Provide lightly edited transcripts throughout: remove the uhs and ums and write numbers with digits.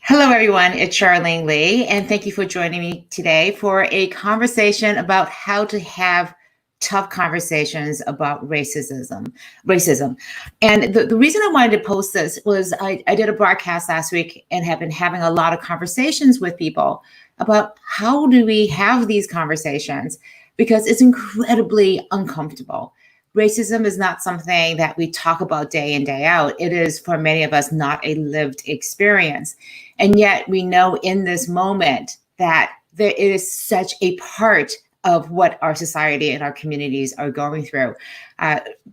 Hello, everyone. It's Charlene Lee, and thank you for joining me today for a conversation about how to have tough conversations about racism. And the reason I wanted to post this was I did a broadcast last week and have been having a lot of conversations with people about how do we have these conversations because it's incredibly uncomfortable. Racism is not something that we talk about day in, day out. It is, for many of us, not a lived experience. And yet we know in this moment that there is such a part of what our society and our communities are going through,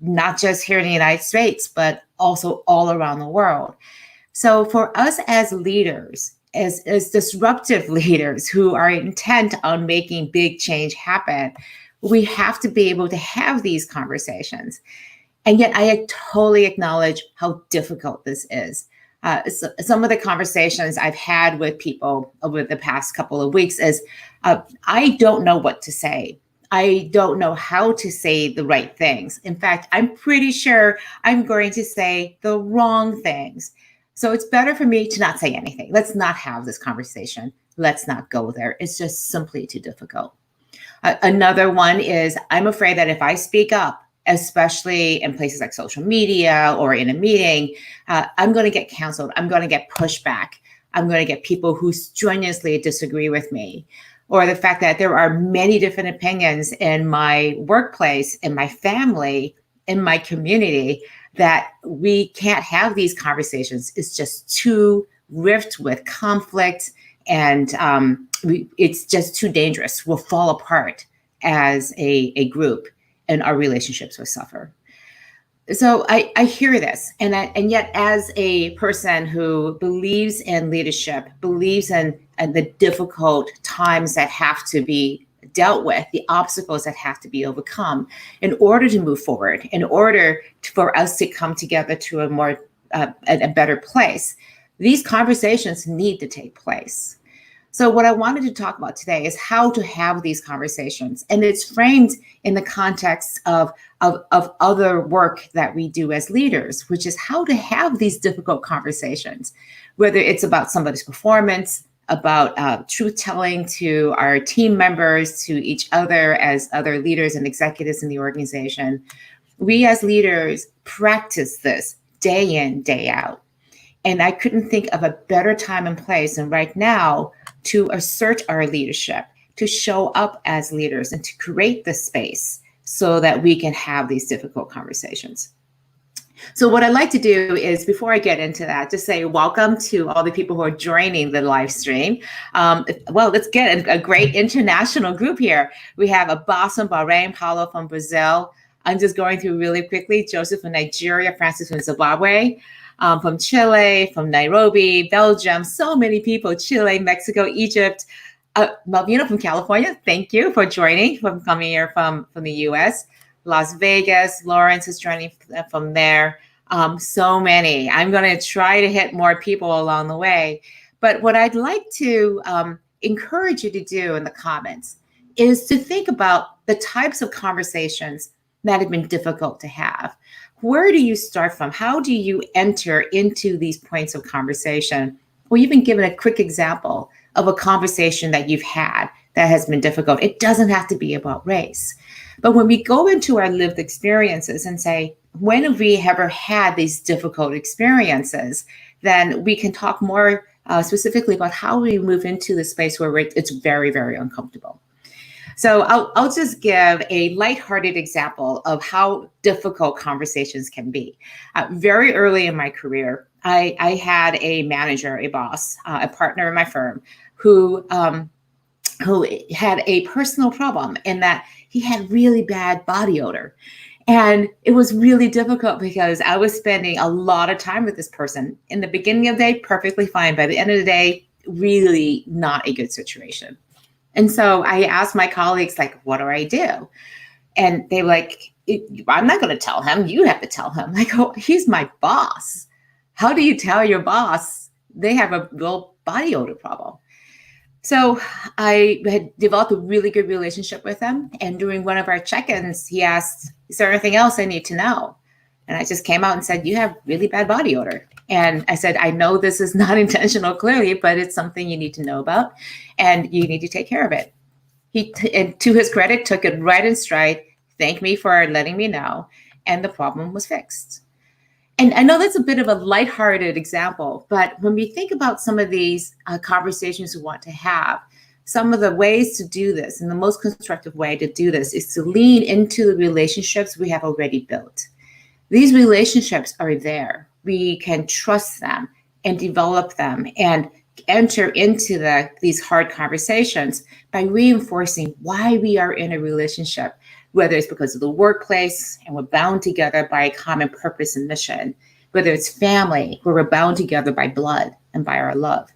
not just here in the United States, but also all around the world. So for us as leaders, as disruptive leaders who are intent on making big change happen, we have to be able to have these conversations. And yet I totally acknowledge how difficult this is. Some of the conversations I've had with people over the past couple of weeks is, I don't know what to say. I don't know how to say the right things. In fact, I'm pretty sure I'm going to say the wrong things. So it's better for me to not say anything. Let's not have this conversation. Let's not go there. It's just simply too difficult. Another one is I'm afraid that if I speak up, especially in places like social media or in a meeting, I'm going to get canceled. I'm going to get pushback. I'm going to get people who strenuously disagree with me. Or the fact that there are many different opinions in my workplace, in my family, in my community, that we can't have these conversations. It's just too rift with conflict, and it's just too dangerous. We'll fall apart as a group, and our relationships will suffer. So I hear this, and yet as a person who believes in leadership, believes in the difficult times that have to be dealt with, the obstacles that have to be overcome in order to move forward, in order for us to come together to a better place, these conversations need to take place. So what I wanted to talk about today is how to have these conversations. And it's framed in the context of other work that we do as leaders, which is how to have these difficult conversations, whether it's about somebody's performance, about truth telling to our team members, to each other as other leaders and executives in the organization. We as leaders practice this day in, day out. And I couldn't think of a better time and place than right now to assert our leadership, to show up as leaders, and to create the space so that we can have these difficult conversations. So what I'd like to do is, before I get into that, just say welcome to all the people who are joining the live stream. Well, let's get a great international group here. We have Abbas from Bahrain, Paulo from Brazil. I'm just going through really quickly. Joseph from Nigeria, Francis from Zimbabwe. From Chile, from Nairobi, Belgium, so many people, Chile, Mexico, Egypt. Malvina from California, thank you for joining, from coming here from the US. Las Vegas, Lawrence is joining from there. So many. I'm going to try to hit more people along the way. But what I'd like to encourage you to do in the comments is to think about the types of conversations that have been difficult to have. Where do you start from? How do you enter into these points of conversation? Or even given a quick example of a conversation that you've had that has been difficult. It doesn't have to be about race. But when we go into our lived experiences and say, when have we ever had these difficult experiences, then we can talk more specifically about how we move into the space where it's very, very uncomfortable. So I'll just give a lighthearted example of how difficult conversations can be. Very early in my career, I had a manager, a boss, a partner in my firm who had a personal problem in that he had really bad body odor. And it was really difficult because I was spending a lot of time with this person. In the beginning of the day, perfectly fine. By the end of the day, really not a good situation. And so I asked my colleagues, like, what do I do? And they were like, I'm not going to tell him. You have to tell him. Like, oh, he's my boss. How do you tell your boss they have a real body odor problem? So I had developed a really good relationship with him. And during one of our check-ins, he asked, is there anything else I need to know? And I just came out and said, you have really bad body odor. And I said, I know this is not intentional, clearly, but it's something you need to know about, and you need to take care of it. And to his credit, took it right in stride, thanked me for letting me know, and the problem was fixed. And I know that's a bit of a lighthearted example, but when we think about some of these conversations we want to have, some of the ways to do this, and the most constructive way to do this, is to lean into the relationships we have already built. These relationships are there. We can trust them and develop them and enter into these hard conversations by reinforcing why we are in a relationship, whether it's because of the workplace and we're bound together by a common purpose and mission, whether it's family, where we're bound together by blood and by our love,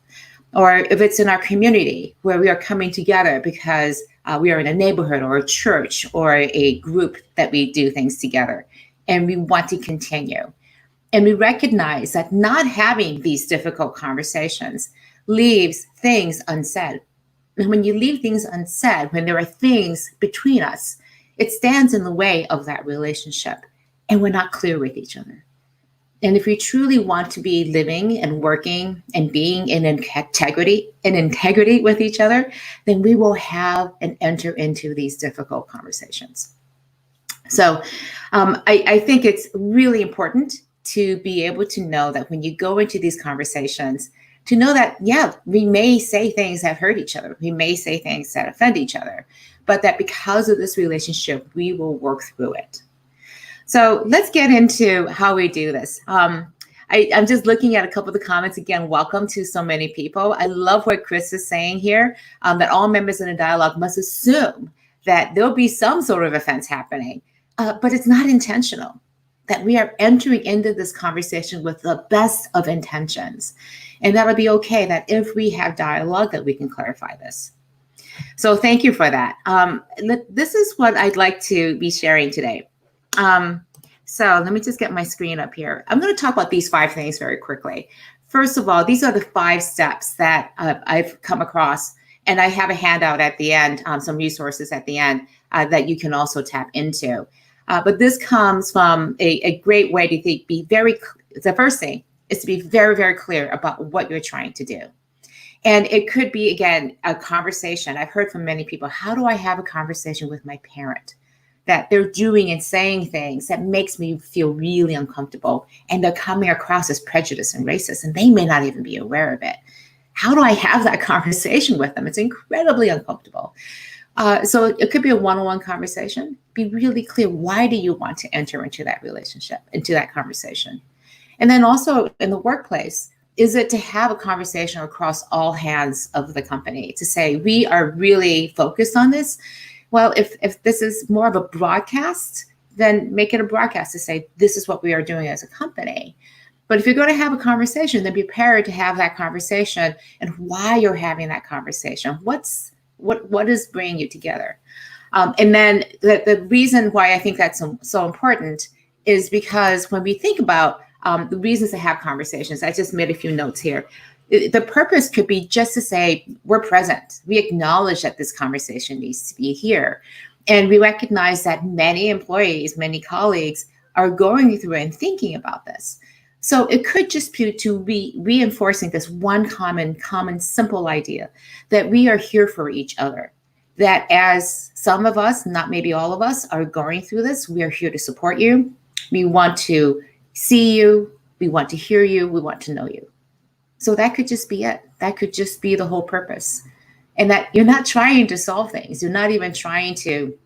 or if it's in our community where we are coming together because we are in a neighborhood or a church or a group that we do things together and we want to continue. And we recognize that not having these difficult conversations leaves things unsaid. And when you leave things unsaid, when there are things between us, it stands in the way of that relationship, and we're not clear with each other. And if we truly want to be living and working and being in integrity with each other, then we will have and enter into these difficult conversations. So I think it's really important to be able to know that when you go into these conversations, to know that, yeah, we may say things that hurt each other. We may say things that offend each other, but that because of this relationship, we will work through it. So let's get into how we do this. I'm just looking at a couple of the comments. Again, welcome to so many people. I love what Chris is saying here, that all members in a dialogue must assume that there'll be some sort of offense happening, but it's not intentional, that we are entering into this conversation with the best of intentions. And that'll be okay, that if we have dialogue, that we can clarify this. So thank you for that. This is what I'd like to be sharing today. So let me just get my screen up here. I'm going to talk about these 5 things very quickly. First of all, these are the 5 steps that I've come across, and I have a handout at the end, some resources at the end that you can also tap into. But this comes from a great way to the first thing is to be very, very clear about what you're trying to do. And it could be, again, a conversation. I've heard from many people, how do I have a conversation with my parent that they're doing and saying things that makes me feel really uncomfortable, and they're coming across as prejudiced and racist, and they may not even be aware of it. How do I have that conversation with them? It's incredibly uncomfortable. So it could be a one-on-one conversation. Be really clear. Why do you want to enter into that relationship, into that conversation? And then also in the workplace, is it to have a conversation across all hands of the company to say, we are really focused on this? Well, if this is more of a broadcast, then make it a broadcast to say, this is what we are doing as a company. But if you're going to have a conversation, then be prepared to have that conversation and why you're having that conversation. What is bringing you together? And then the reason why I think that's so important is because when we think about the reasons to have conversations, I just made a few notes here. The purpose could be just to say, we're present. We acknowledge that this conversation needs to be here. And we recognize that many employees, many colleagues are going through and thinking about this. So it could just be to be reinforcing this one common, simple idea that we are here for each other. That as some of us, not maybe all of us, are going through this, we are here to support you. We want to see you. We want to hear you. We want to know you. So that could just be it. That could just be the whole purpose. And that you're not trying to solve things. You're not even trying to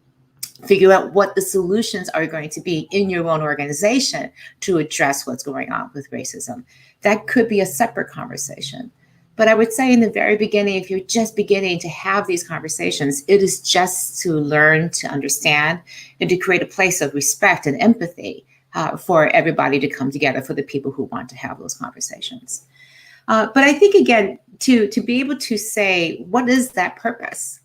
figure out what the solutions are going to be in your own organization to address what's going on with racism. That could be a separate conversation. But I would say in the very beginning, if you're just beginning to have these conversations, it is just to learn to understand and to create a place of respect and empathy for everybody to come together, for the people who want to have those conversations. But I think, again, to be able to say, what is that purpose?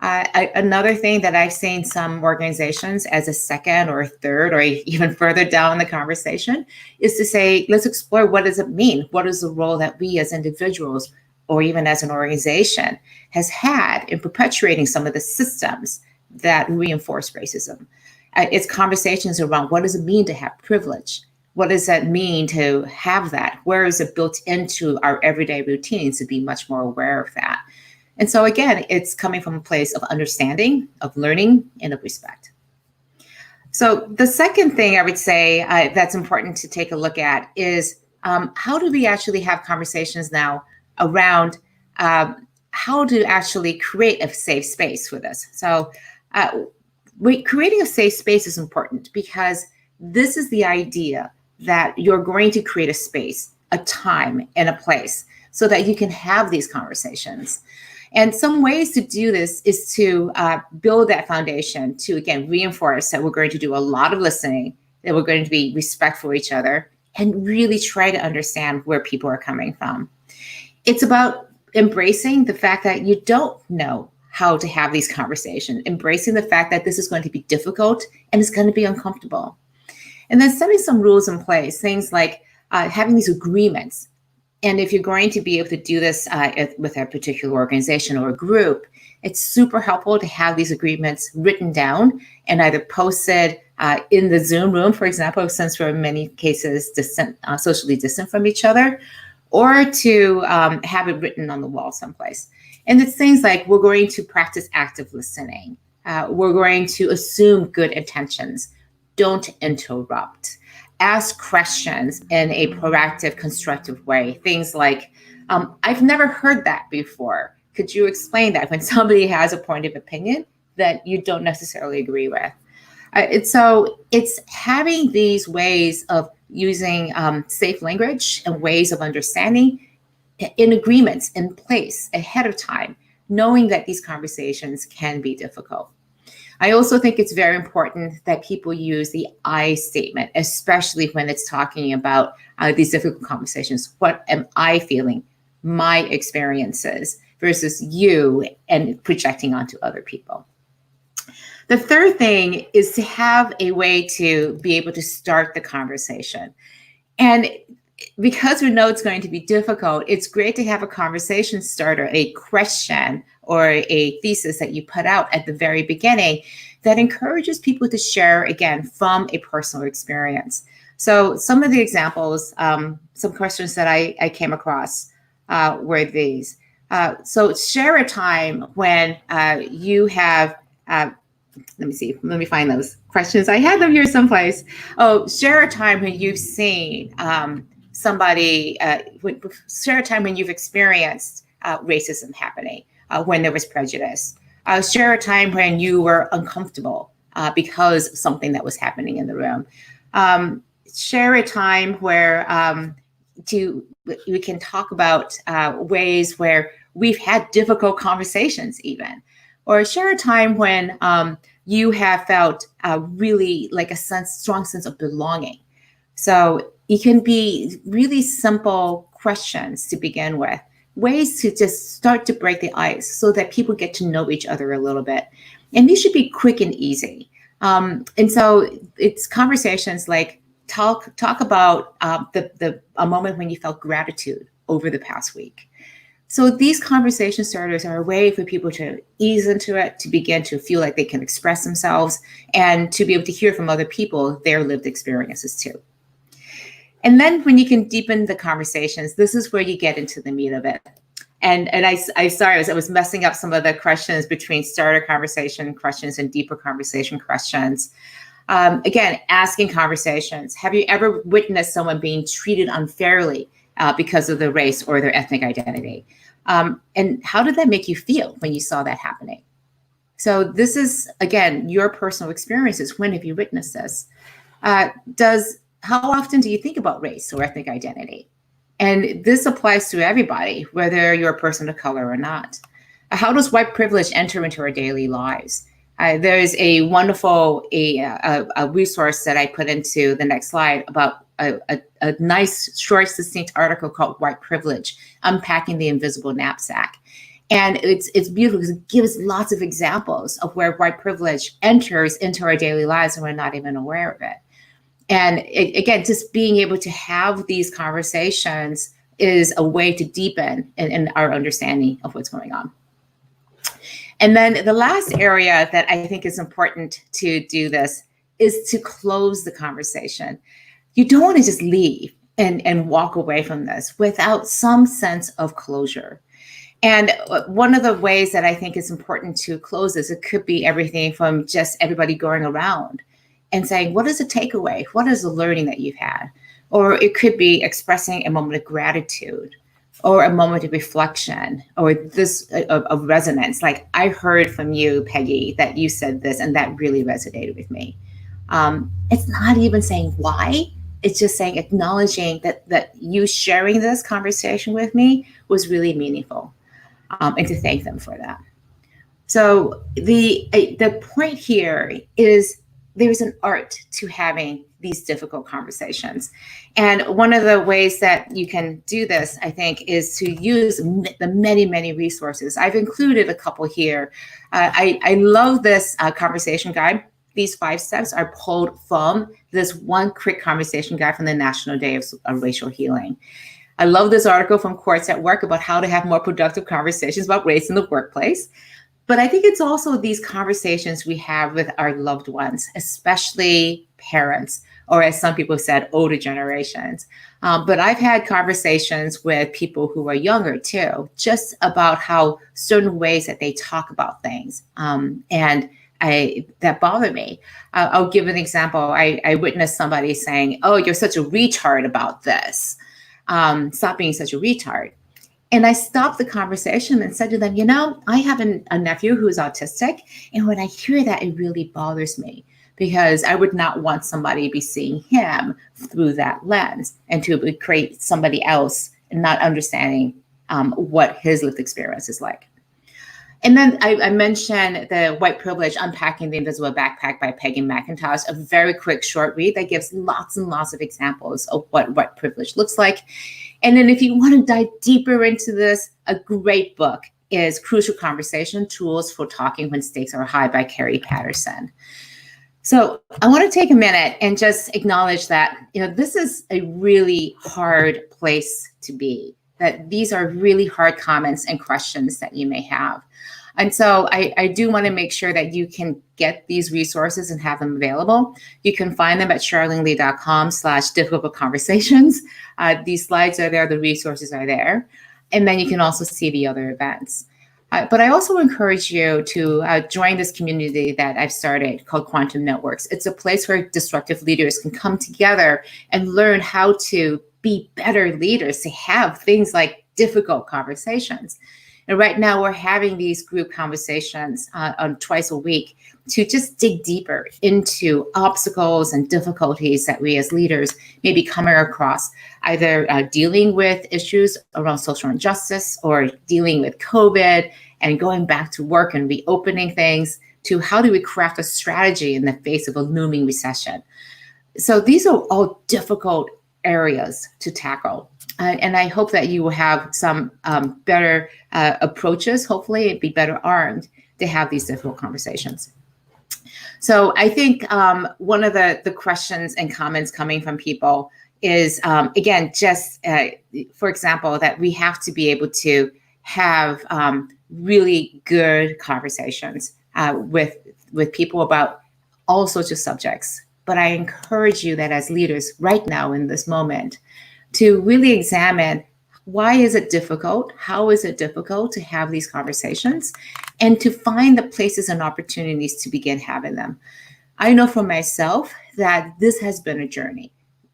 Another thing that I've seen some organizations as a second or a third or even further down in the conversation is to say, let's explore, what does it mean? What is the role that we as individuals or even as an organization has had in perpetuating some of the systems that reinforce racism? It's conversations around, what does it mean to have privilege? What does that mean to have that? Where is it built into our everyday routines to be much more aware of that? And so again, it's coming from a place of understanding, of learning, and of respect. So the second thing I would say that's important to take a look at is how do we actually have conversations now around how to actually create a safe space for this? So creating a safe space is important because this is the idea that you're going to create a space, a time, and a place so that you can have these conversations. And some ways to do this is to build that foundation to, again, reinforce that we're going to do a lot of listening, that we're going to be respectful of each other, and really try to understand where people are coming from. It's about embracing the fact that you don't know how to have these conversations, embracing the fact that this is going to be difficult and it's going to be uncomfortable. And then setting some rules in place, things like having these agreements. And if you're going to be able to do this with a particular organization or a group, it's super helpful to have these agreements written down and either posted in the Zoom room, for example, since we're in many cases socially distant from each other, or to have it written on the wall someplace. And it's things like we're going to practice active listening. We're going to assume good intentions. Don't interrupt. Ask questions in a proactive, constructive way. Things like, I've never heard that before. Could you explain that? When somebody has a point of opinion that you don't necessarily agree with. So it's having these ways of using safe language and ways of understanding in agreements in place ahead of time, knowing that these conversations can be difficult. I also think it's very important that people use the I statement, especially when it's talking about these difficult conversations. What am I feeling? My experiences versus you and projecting onto other people. The third thing is to have a way to be able to start the conversation. And because we know it's going to be difficult, it's great to have a conversation starter, a question or a thesis that you put out at the very beginning that encourages people to share, again, from a personal experience. So some of the examples, some questions that I came across were these. So share a time when you have, let me find those questions. I had them here someplace. Oh, share a time when you've seen somebody, share a time when you've experienced racism happening, when there was prejudice. Share a time when you were uncomfortable because of something that was happening in the room. Share a time where we can talk about ways where we've had difficult conversations even. Or share a time when you have felt really like a strong sense of belonging. So it can be really simple questions to begin with, ways to just start to break the ice so that people get to know each other a little bit. And these should be quick and easy. And so it's conversations like talk about a moment when you felt gratitude over the past week. So these conversation starters are a way for people to ease into it, to begin to feel like they can express themselves, and to be able to hear from other people their lived experiences too. And then when you can deepen the conversations, this is where you get into the meat of it. And I was messing up some of the questions between starter conversation questions and deeper conversation questions. Again, asking conversations. Have you ever witnessed someone being treated unfairly because of their race or their ethnic identity? And how did that make you feel when you saw that happening? So this is, again, your personal experiences. When have you witnessed this? How often do you think about race or ethnic identity? And this applies to everybody, whether you're a person of color or not. How does white privilege enter into our daily lives? There's a wonderful a resource that I put into the next slide about a nice, short, succinct article called White Privilege, Unpacking the Invisible Knapsack. And it's beautiful because it gives lots of examples of where white privilege enters into our daily lives and we're not even aware of it. And again, just being able to have these conversations is a way to deepen in our understanding of what's going on. And then the last area that I think is important to do this is to close the conversation. you don't want to just leave and walk away from this without some sense of closure. And one of the ways that I think is important to close this, it could be everything from just everybody going around and saying, what is the takeaway? What is the learning that you've had? Or it could be expressing a moment of gratitude or a moment of reflection or this of resonance. Like, I heard from you, Peggy, that you said this and that really resonated with me. It's not even saying why. It's just saying, acknowledging that you sharing this conversation with me was really meaningful, and to thank them for that. So the point here is there's an art to having these difficult conversations. And one of the ways that you can do this, I think, is to use the many, many resources. I've included a couple here. I love this conversation guide. These 5 steps are pulled from this one quick conversation guide from the National Day of Racial Healing. I love this article from Courts at Work about how to have more productive conversations about race in the workplace. But I think it's also these conversations we have with our loved ones, especially parents, or as some people said, older generations. But I've had conversations with people who are younger too, just about how certain ways that they talk about things. And that bother me. I'll give an example. I witnessed somebody saying, "Oh, you're such a retard about this. Stop being such a retard." And I stopped the conversation and said to them, I have a nephew who's autistic. And when I hear that, it really bothers me because I would not want somebody to be seeing him through that lens and to create somebody else and not understanding what his lived experience is like. And then I mentioned the White Privilege, Unpacking the Invisible Backpack by Peggy McIntosh, a very quick short read that gives lots and lots of examples of what white privilege looks like. And then if you want to dive deeper into this, a great book is Crucial Conversation, Tools for Talking When Stakes Are High by Carrie Patterson. So I want to take a minute and just acknowledge that, this is a really hard place to be, that these are really hard comments and questions that you may have. And so I do want to make sure that you can get these resources and have them available. You can find them at charlenelee.com/difficult conversations. These slides are there, the resources are there. And then you can also see the other events. But I also encourage you to join this community that I've started called Quantum Networks. It's a place where disruptive leaders can come together and learn how to be better leaders, to have things like difficult conversations. And right now we're having these group conversations on twice a week to just dig deeper into obstacles and difficulties that we as leaders may be coming across, either dealing with issues around social injustice or dealing with COVID and going back to work and reopening things, to how do we craft a strategy in the face of a looming recession. So these are all difficult areas to tackle. And I hope that you will have some better approaches, hopefully, and be better armed to have these difficult conversations. So I think one of the questions and comments coming from people is, again, just for example, that we have to be able to have really good conversations with people about all sorts of subjects. But I encourage you that as leaders right now in this moment, to really examine, why is it difficult? How is it difficult to have these conversations? And to find the places and opportunities to begin having them. I know for myself that this has been a journey,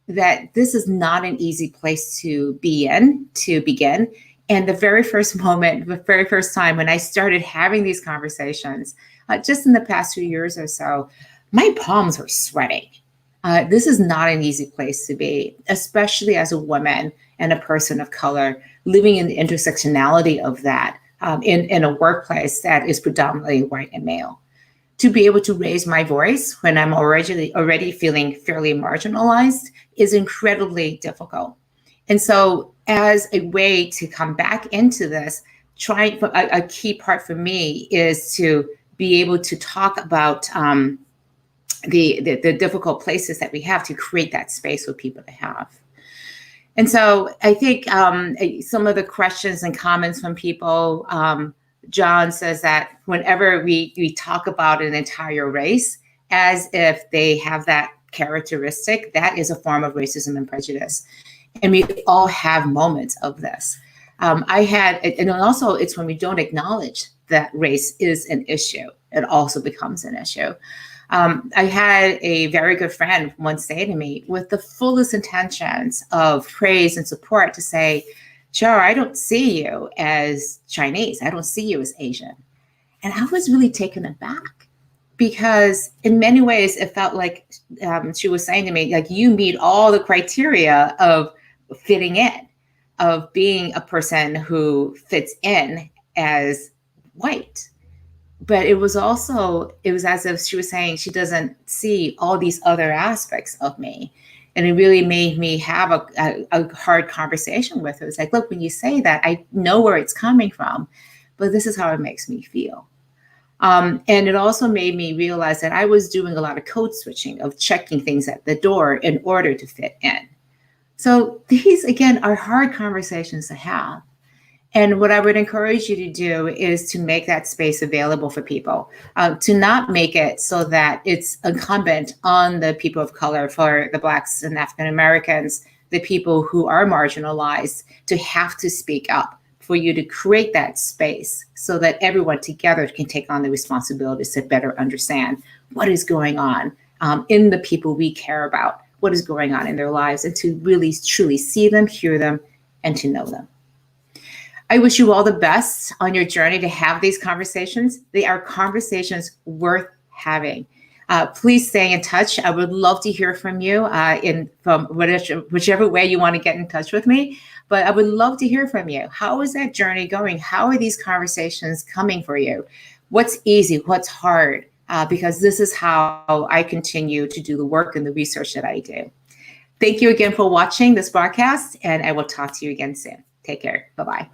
that this is not an easy place to be in, to begin. And the very first moment, the very first time when I started having these conversations, just in the past few years or so, my palms were sweating. This is not an easy place to be, especially as a woman and a person of color living in the intersectionality of that in a workplace that is predominantly white and male. To be able to raise my voice when I'm already feeling fairly marginalized is incredibly difficult. And so as a way to come back into this, a key part for me is to be able to talk about the difficult places that we have to create that space for people to have. And so I think some of the questions and comments from people, John says that whenever we talk about an entire race, as if they have that characteristic, that is a form of racism and prejudice. And we all have moments of this. And also it's when we don't acknowledge that race is an issue, it also becomes an issue. I had a very good friend once say to me, with the fullest intentions of praise and support, to say, Char, I don't see you as Chinese. I don't see you as Asian. And I was really taken aback, because in many ways it felt like she was saying to me, like, you meet all the criteria of fitting in, of being a person who fits in as white. But it was as if she was saying she doesn't see all these other aspects of me. And it really made me have a hard conversation with her. It's like, look, when you say that, I know where it's coming from, but this is how it makes me feel. And it also made me realize that I was doing a lot of code switching, of checking things at the door in order to fit in. So these, again, are hard conversations to have. And what I would encourage you to do is to make that space available for people, to not make it so that it's incumbent on the people of color, for the Blacks and African Americans, the people who are marginalized, to have to speak up, for you to create that space so that everyone together can take on the responsibilities to better understand what is going on in the people we care about, what is going on in their lives, and to really truly see them, hear them, and to know them. I wish you all the best on your journey to have these conversations. They are conversations worth having. Please stay in touch. I would love to hear from you from whichever way you want to get in touch with me. But I would love to hear from you. How is that journey going? How are these conversations coming for you? What's easy? What's hard? Because this is how I continue to do the work and the research that I do. Thank you again for watching this broadcast, and I will talk to you again soon. Take care. Bye-bye.